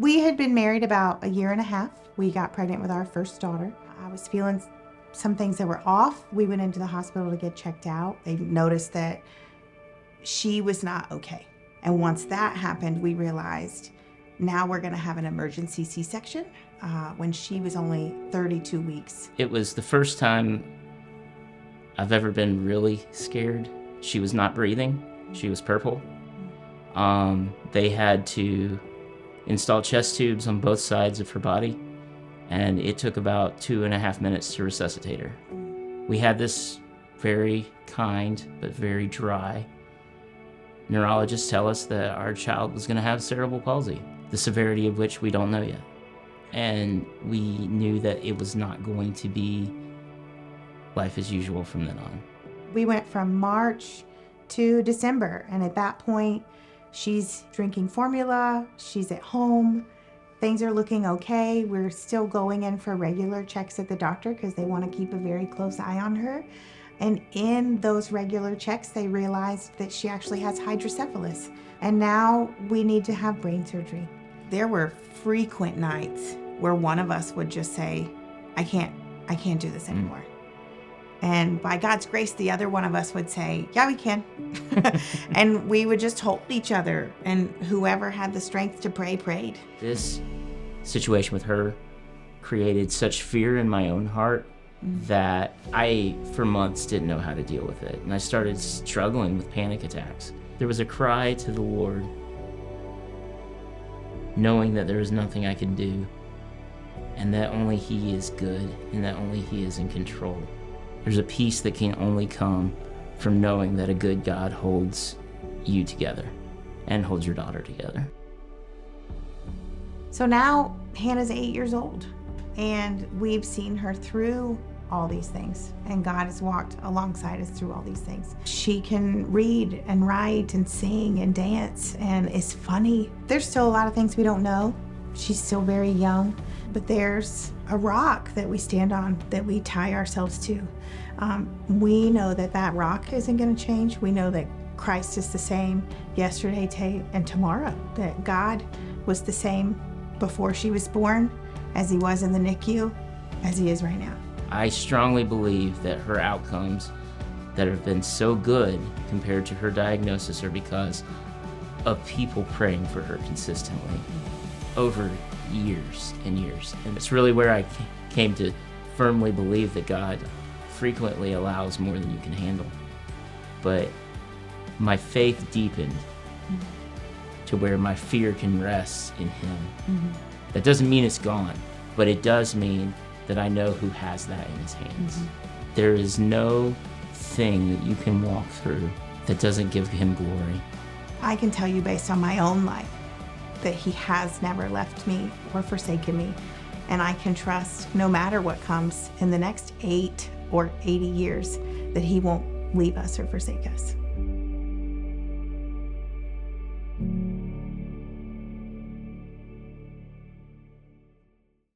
We had been married about 1.5 years. We got pregnant with our first daughter. I was feeling some things that were off. We went into the hospital to get checked out. They noticed that she was not okay. And once that happened, we realized now we're gonna have an emergency C-section when she was only 32 weeks. It was the first time I've ever been really scared. She was not breathing. She was purple. They had to install chest tubes on both sides of her body, and it took about 2.5 minutes to resuscitate her. We had this very kind but very dry neurologists tell us that our child was going to have cerebral palsy, the severity of which we don't know yet. And we knew that it was not going to be life as usual from then on. We went from March to December, and at that point, she's drinking formula, she's at home, things are looking okay. We're still going in for regular checks at the doctor because they want to keep a very close eye on her. And in those regular checks, they realized that she actually has hydrocephalus. And now we need to have brain surgery. There were frequent nights where one of us would just say, I can't do this anymore. And by God's grace, the other one of us would say, yeah, we can. And we would just hold each other, and whoever had the strength to pray, prayed. This situation with her created such fear in my own heart that I, for months, didn't know how to deal with it. And I started struggling with panic attacks. There was a cry to the Lord, knowing that there was nothing I could do, and that only He is good, and that only He is in control. There's a peace that can only come from knowing that a good God holds you together and holds your daughter together. So now Hannah's 8 years old, and we've seen her through all these things, and God has walked alongside us through all these things. She can read and write and sing and dance and is funny. There's still a lot of things we don't know. She's still very young, but there's a rock that we stand on, that we tie ourselves to. We know that that rock isn't going to change. We know that Christ is the same yesterday, today, and tomorrow, that God was the same before she was born as He was in the NICU, as He is right now. I strongly believe that her outcomes that have been so good compared to her diagnosis are because of people praying for her consistently over years and years. And it's really where I came to firmly believe that God frequently allows more than you can handle. But my faith deepened to where my fear can rest in Him. That doesn't mean it's gone, but it does mean that I know who has that in His hands. There is no thing that you can walk through that doesn't give Him glory. I can tell you based on my own life that He has never left me or forsaken me. And I can trust, no matter what comes in the next 8 or 80 years, that He won't leave us or forsake us.